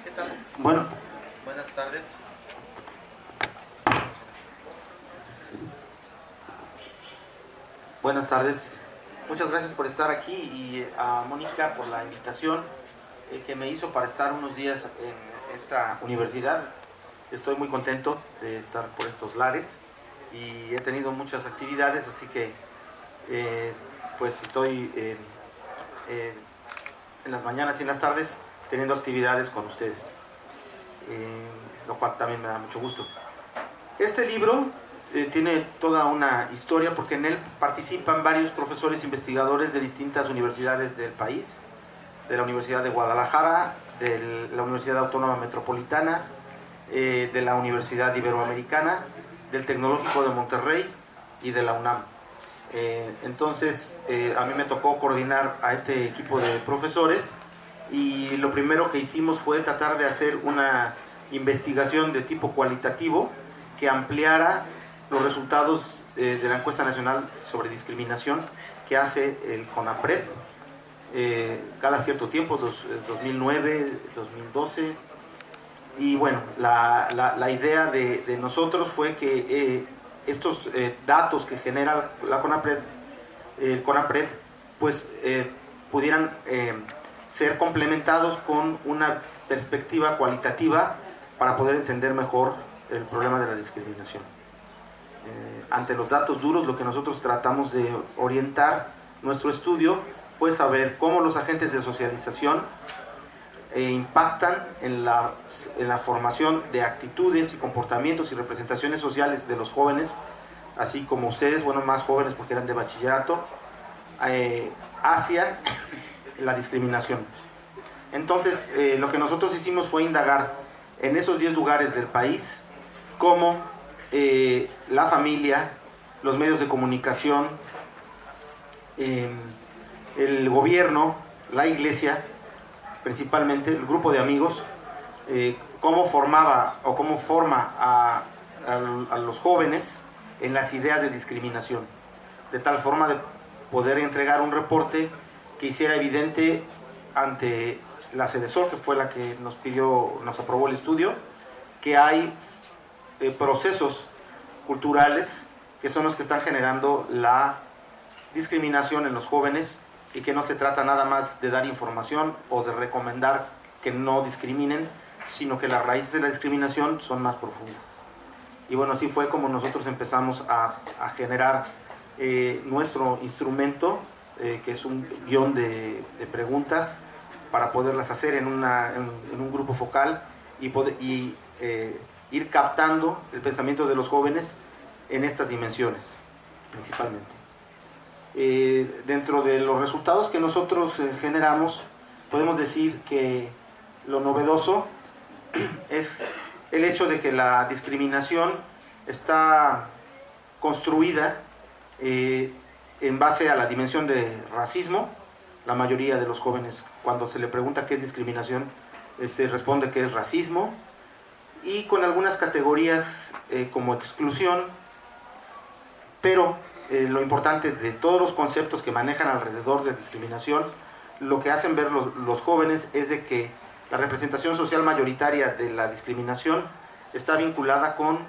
¿Qué tal? Bueno, Buenas tardes. buenas tardes. Muchas gracias por estar aquí y a Mónica por la invitación que me hizo para estar unos días en esta universidad. Estoy muy contento de estar por estos lares y he tenido muchas actividades, así que eh, pues estoy en las mañanas y en las tardes teniendo actividades con ustedes, lo cual también me da mucho gusto. Este libro tiene toda una historia porque en él participan varios profesores investigadores de distintas universidades del país, de la Universidad de Guadalajara, de la Universidad Autónoma Metropolitana, de la Universidad Iberoamericana, del Tecnológico de Monterrey y de la UNAM. Entonces a mí me tocó coordinar a este equipo de profesores y lo primero que hicimos fue tratar de hacer una investigación de tipo cualitativo que ampliara los resultados de la encuesta nacional sobre discriminación que hace el CONAPRED cada cierto tiempo, 2009, 2012. Y bueno, la idea de nosotros fue que estos datos que genera la CONAPRED, el CONAPRED, pues pudieran ser complementados con una perspectiva cualitativa para poder entender mejor el problema de la discriminación. Ante los datos duros, lo que nosotros tratamos de orientar nuestro estudio fue saber cómo los agentes de socialización impactan en la formación de actitudes y comportamientos y representaciones sociales de los jóvenes, así como ustedes, bueno, más jóvenes porque eran de bachillerato, hacia la discriminación. Entonces, lo que nosotros hicimos fue indagar en esos 10 lugares del país cómo la familia, los medios de comunicación, el gobierno, la iglesia, principalmente el grupo de amigos, cómo formaba o cómo forma a los jóvenes en las ideas de discriminación, de tal forma de poder entregar un reporte que hiciera evidente ante la CEDESOR, que fue la que nos aprobó el estudio, que hay procesos culturales que son los que están generando la discriminación en los jóvenes y que no se trata nada más de dar información o de recomendar que no discriminen, sino que las raíces de la discriminación son más profundas. Y bueno, así fue como nosotros empezamos a generar nuestro instrumento, que es un guión de preguntas para poderlas hacer en un grupo focal y ir captando el pensamiento de los jóvenes en estas dimensiones, principalmente. Dentro de los resultados que nosotros generamos, podemos decir que lo novedoso es el hecho de que la discriminación está construida en base a la dimensión de racismo. La mayoría de los jóvenes, cuando se le pregunta qué es discriminación, responde que es racismo, y con algunas categorías como exclusión, pero lo importante de todos los conceptos que manejan alrededor de discriminación, lo que hacen ver los jóvenes es de que la representación social mayoritaria de la discriminación está vinculada con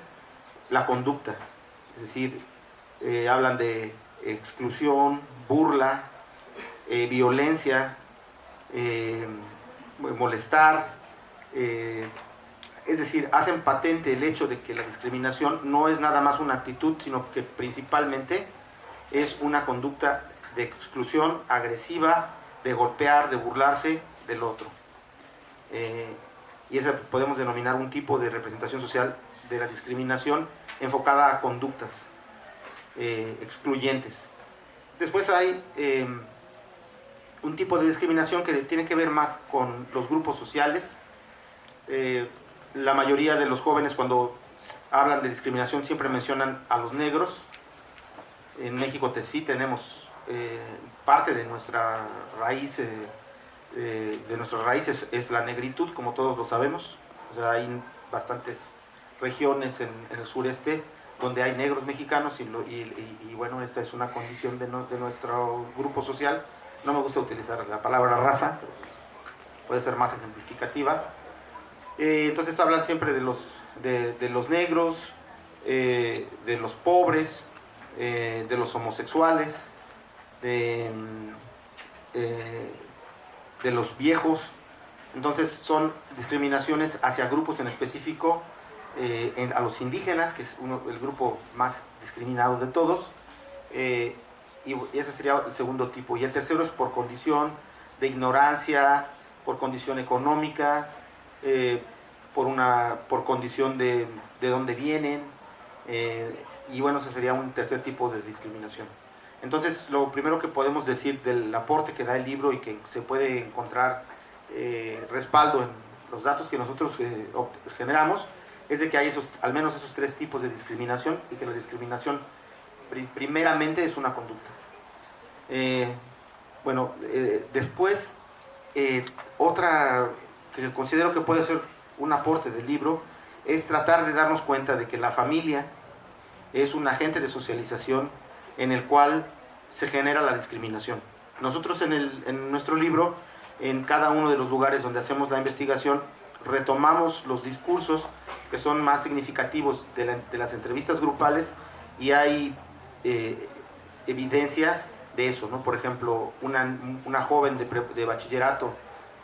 la conducta, es decir, hablan de exclusión, burla, violencia, molestar, es decir, hacen patente el hecho de que la discriminación no es nada más una actitud, sino que principalmente es una conducta de exclusión agresiva, de golpear, de burlarse del otro. Y ese podemos denominar un tipo de representación social de la discriminación enfocada a conductas excluyentes. Después hay un tipo de discriminación que tiene que ver más con los grupos sociales. La mayoría de los jóvenes, cuando hablan de discriminación, siempre mencionan a los negros. En México sí tenemos parte de nuestra raíz, de nuestras raíces es la negritud, como todos lo sabemos. O sea, hay bastantes regiones en el sureste donde hay negros mexicanos y bueno, esta es una condición de nuestro grupo social. No me gusta utilizar la palabra raza, puede ser más ejemplificativa. Entonces hablan siempre de los negros, de los pobres, de los homosexuales, de los viejos. Entonces son discriminaciones hacia grupos en específico, a los indígenas, que es el grupo más discriminado de todos, y ese sería el segundo tipo. Y el tercero es por condición de ignorancia, por condición económica, por condición de dónde vienen, y bueno, ese sería un tercer tipo de discriminación. Entonces, lo primero que podemos decir del aporte que da el libro y que se puede encontrar respaldo en los datos que nosotros generamos, es de que hay al menos esos tres tipos de discriminación, y que la discriminación primeramente es una conducta. Después, otra que considero que puede ser un aporte del libro es tratar de darnos cuenta de que la familia es un agente de socialización en el cual se genera la discriminación. Nosotros en nuestro libro, en cada uno de los lugares donde hacemos la investigación, retomamos los discursos que son más significativos de las entrevistas grupales, y hay evidencia de eso, ¿no? Por ejemplo, una joven de bachillerato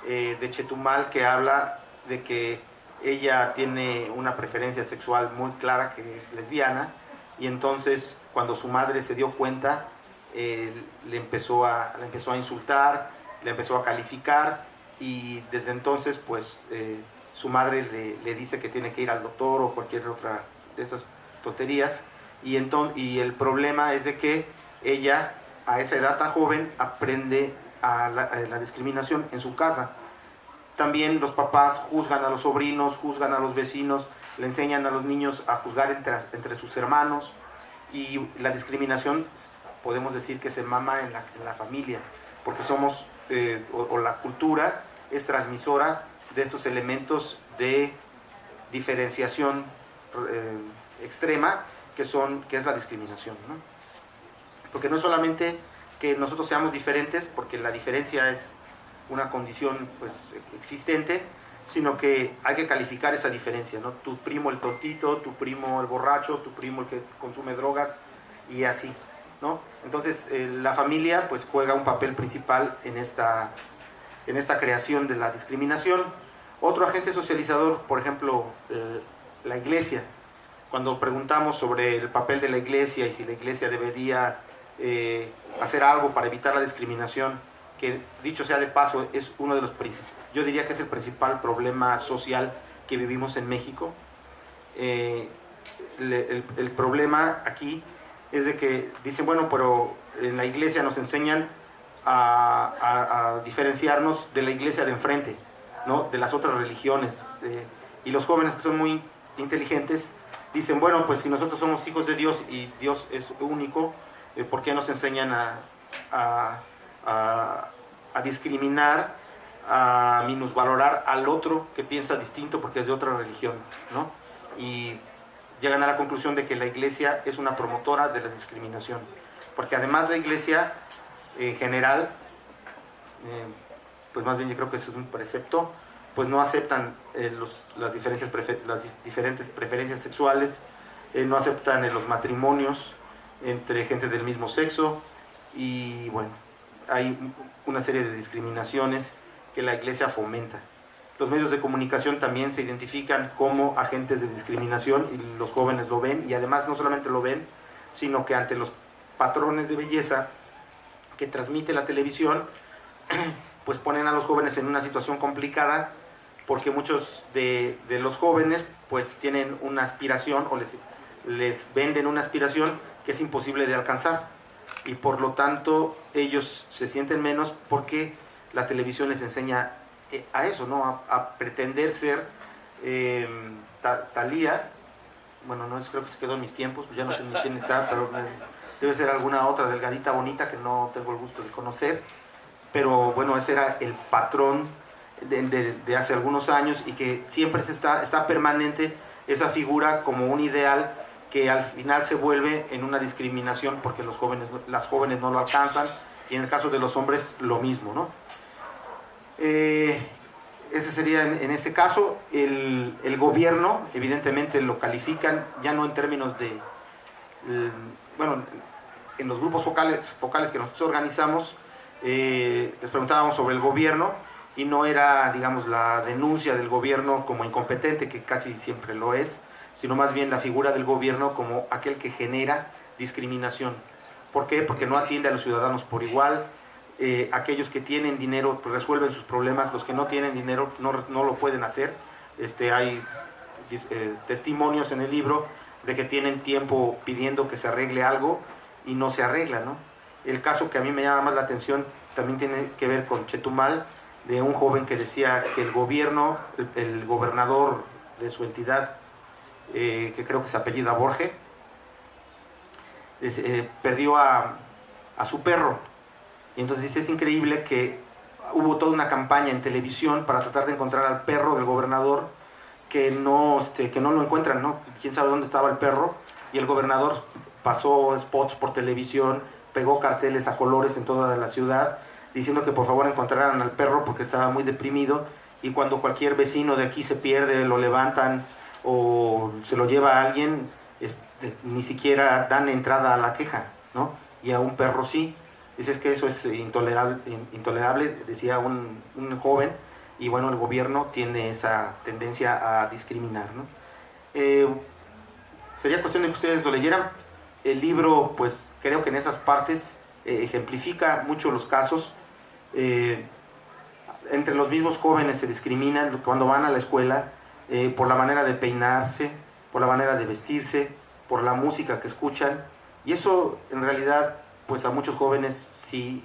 de Chetumal, que habla de que ella tiene una preferencia sexual muy clara, que es lesbiana, y entonces cuando su madre se dio cuenta, le empezó a insultar, le empezó a calificar, y desde entonces pues su madre le dice que tiene que ir al doctor o cualquier otra de esas tonterías, y el problema es de que ella a esa edad tan joven aprende a la discriminación en su casa. También los papás juzgan a los sobrinos, juzgan a los vecinos, le enseñan a los niños a juzgar entre sus hermanos, y la discriminación podemos decir que se mama en la familia, porque somos, o la cultura es transmisora de estos elementos de diferenciación extrema, que es la discriminación, ¿no? Porque no es solamente que nosotros seamos diferentes, porque la diferencia es una condición pues existente, sino que hay que calificar esa diferencia, ¿no? Tu primo el tontito, tu primo el borracho, tu primo el que consume drogas, y así, ¿no? Entonces la familia pues juega un papel principal en esta creación de la discriminación. Otro agente socializador, por ejemplo, la iglesia. Cuando preguntamos sobre el papel de la iglesia y si la iglesia debería hacer algo para evitar la discriminación, que dicho sea de paso es uno de los principales, yo diría que es el principal problema social que vivimos en México. El problema aquí es de que dicen, bueno, pero en la iglesia nos enseñan a diferenciarnos de la iglesia de enfrente, ¿no? De las otras religiones, y los jóvenes, que son muy inteligentes, dicen, bueno, pues si nosotros somos hijos de Dios y Dios es único, ¿por qué nos enseñan a discriminar, a minusvalorar al otro que piensa distinto porque es de otra religión, ¿no? Y llegan a la conclusión de que la iglesia es una promotora de la discriminación, porque además la iglesia general, pues más bien yo creo que eso es un precepto, pues no aceptan las diferentes preferencias sexuales, no aceptan los matrimonios entre gente del mismo sexo, y bueno, hay una serie de discriminaciones que la iglesia fomenta. Los medios de comunicación también se identifican como agentes de discriminación, y los jóvenes lo ven, y además no solamente lo ven, sino que ante los patrones de belleza que transmite la televisión, pues ponen a los jóvenes en una situación complicada, porque muchos de los jóvenes pues tienen una aspiración, o les venden una aspiración que es imposible de alcanzar, y por lo tanto ellos se sienten menos porque la televisión les enseña a eso, ¿no? A pretender ser Thalía. Bueno, no es, creo que se quedó en mis tiempos, ya no sé ni quién está, pero debe ser alguna otra delgadita bonita que no tengo el gusto de conocer, pero bueno, ese era el patrón de hace algunos años, y que siempre está permanente esa figura como un ideal que al final se vuelve en una discriminación, porque las jóvenes no lo alcanzan, y en el caso de los hombres lo mismo, ¿no? ese sería en ese caso. El gobierno, evidentemente, lo califican ya no en términos de, bueno, en los grupos focales que nosotros organizamos, les preguntábamos sobre el gobierno y no era, digamos, la denuncia del gobierno como incompetente, que casi siempre lo es, sino más bien la figura del gobierno como aquel que genera discriminación. ¿Por qué? Porque no atiende a los ciudadanos por igual. Aquellos que tienen dinero pues resuelven sus problemas, los que no tienen dinero no lo pueden hacer. Hay testimonios en el libro de que tienen tiempo pidiendo que se arregle algo y no se arregla, ¿no? El caso que a mí me llama más la atención también tiene que ver con Chetumal, de un joven que decía que el gobierno, el gobernador de su entidad, que creo que se apellida Borge, perdió a su perro. Y entonces dice, es increíble que hubo toda una campaña en televisión para tratar de encontrar al perro del gobernador, que no lo encuentran, ¿no? Quién sabe dónde estaba el perro, y el gobernador pasó spots por televisión, pegó carteles a colores en toda la ciudad, diciendo que por favor encontraran al perro porque estaba muy deprimido, y cuando cualquier vecino de aquí se pierde, lo levantan o se lo lleva a alguien, ni siquiera dan entrada a la queja, ¿no? Y a un perro sí. Dices que eso es intolerable, decía un joven, y bueno, el gobierno tiene esa tendencia a discriminar, ¿no? Sería cuestión de que ustedes lo leyeran. El libro, pues creo que en esas partes ejemplifica mucho los casos. Entre los mismos jóvenes se discriminan cuando van a la escuela por la manera de peinarse, por la manera de vestirse, por la música que escuchan, y eso en realidad pues a muchos jóvenes sí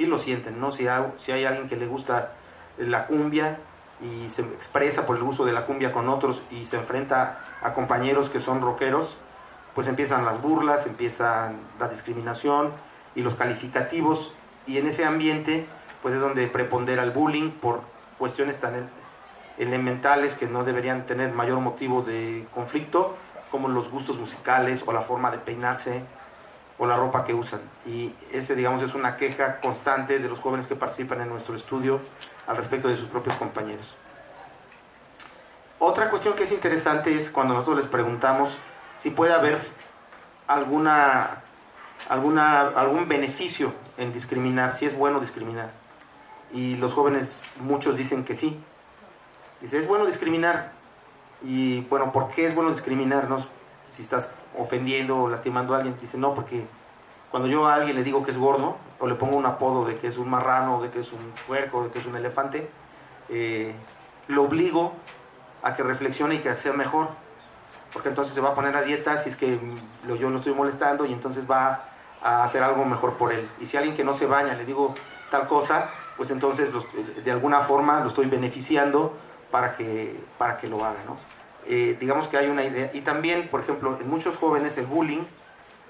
lo sienten, ¿no? Si hay alguien que le gusta la cumbia y se expresa por el uso de la cumbia con otros y se enfrenta a compañeros que son rockeros, pues empiezan las burlas, empiezan la discriminación y los calificativos, y en ese ambiente pues es donde prepondera el bullying por cuestiones tan elementales que no deberían tener mayor motivo de conflicto, como los gustos musicales o la forma de peinarse o la ropa que usan. Y ese, digamos, es una queja constante de los jóvenes que participan en nuestro estudio al respecto de sus propios compañeros. Otra cuestión que es interesante es cuando nosotros les preguntamos si puede haber algún beneficio en discriminar, si es bueno discriminar. Y los jóvenes, muchos dicen que sí. Dice, es bueno discriminar. Y bueno, ¿por qué es bueno discriminar? ¿No? Si estás ofendiendo o lastimando a alguien, dice, no, porque cuando yo a alguien le digo que es gordo, o le pongo un apodo de que es un marrano, de que es un puerco, de que es un elefante, lo obligo a que reflexione y que sea mejor, porque entonces se va a poner a dieta si es que yo lo estoy molestando, y entonces va a hacer algo mejor por él. Y si a alguien que no se baña le digo tal cosa, pues entonces de alguna forma lo estoy beneficiando para que lo haga, ¿no? Digamos que hay una idea. Y también, por ejemplo, en muchos jóvenes el bullying,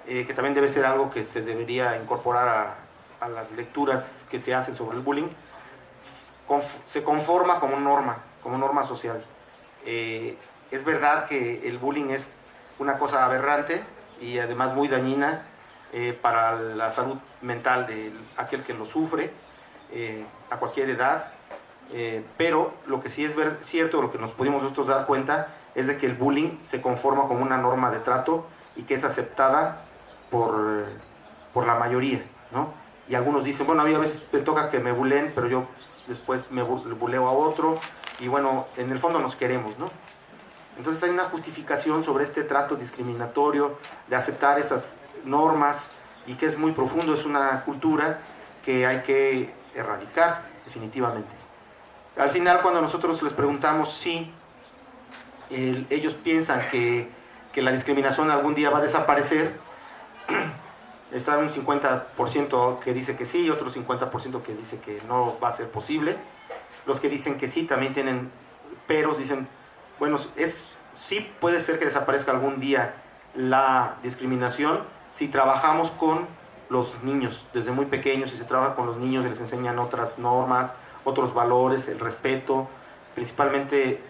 que también debe ser algo que se debería incorporar a las lecturas que se hacen sobre el bullying, se conforma como norma social. Es verdad que el bullying es una cosa aberrante y además muy dañina para la salud mental de aquel que lo sufre, a cualquier edad, pero lo que sí es cierto, lo que nos pudimos nosotros dar cuenta, es de que el bullying se conforma como una norma de trato y que es aceptada por la mayoría, ¿no? Y algunos dicen, bueno, a mí a veces me toca que me buleen, pero yo después me buleo a otro, y bueno, en el fondo nos queremos, ¿no? Entonces hay una justificación sobre este trato discriminatorio, de aceptar esas normas, y que es muy profundo, es una cultura que hay que erradicar definitivamente. Al final, cuando nosotros les preguntamos si ellos piensan que la discriminación algún día va a desaparecer, está un 50% que dice que sí y otro 50% que dice que no va a ser posible. Los que dicen que sí también tienen peros, dicen, bueno, sí puede ser que desaparezca algún día la discriminación si trabajamos con los niños desde muy pequeños, si se trabaja con los niños y les enseñan otras normas, otros valores, el respeto. Principalmente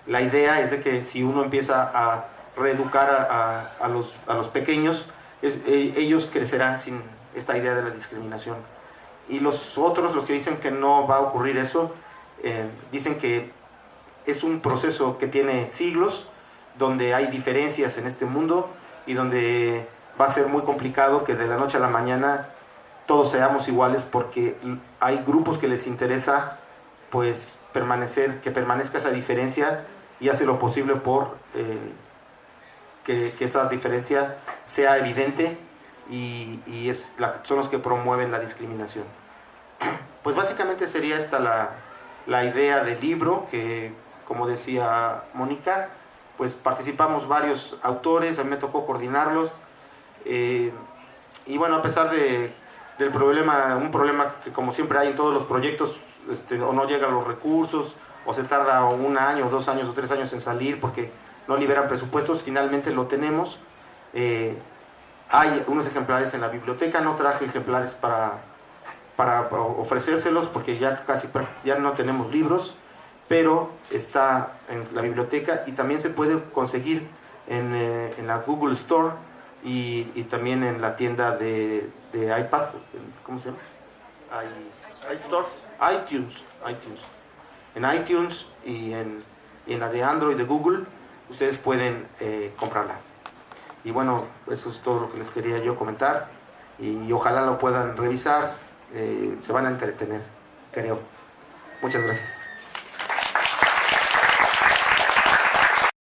la idea es de que si uno empieza a reeducar a los pequeños, ellos crecerán sin esta idea de la discriminación. Y los otros, los que dicen que no va a ocurrir eso, Dicen que es un proceso que tiene siglos, donde hay diferencias en este mundo y donde va a ser muy complicado que de la noche a la mañana todos seamos iguales, porque hay grupos que les interesa pues que permanezca esa diferencia, y hace lo posible por que esa diferencia sea evidente, y son los que promueven la discriminación. Pues básicamente sería esta la idea del libro, que como decía Mónica, pues participamos varios autores, a mí me tocó coordinarlos, y bueno, a pesar del problema, un problema que como siempre hay en todos los proyectos, o no llegan los recursos, o se tarda 1 año, 2 años o 3 años en salir porque no liberan presupuestos, finalmente lo tenemos. Hay unos ejemplares en la biblioteca, no traje ejemplares para ofrecérselos porque ya no tenemos libros, pero está en la biblioteca, y también se puede conseguir en la Google Store, y también en la tienda de iPad, ¿cómo se llama? iStore, iTunes. En iTunes y en la de Android de Google, ustedes pueden comprarla. Y bueno, eso es todo lo que les quería yo comentar, y ojalá lo puedan revisar, se van a entretener, creo. Muchas gracias.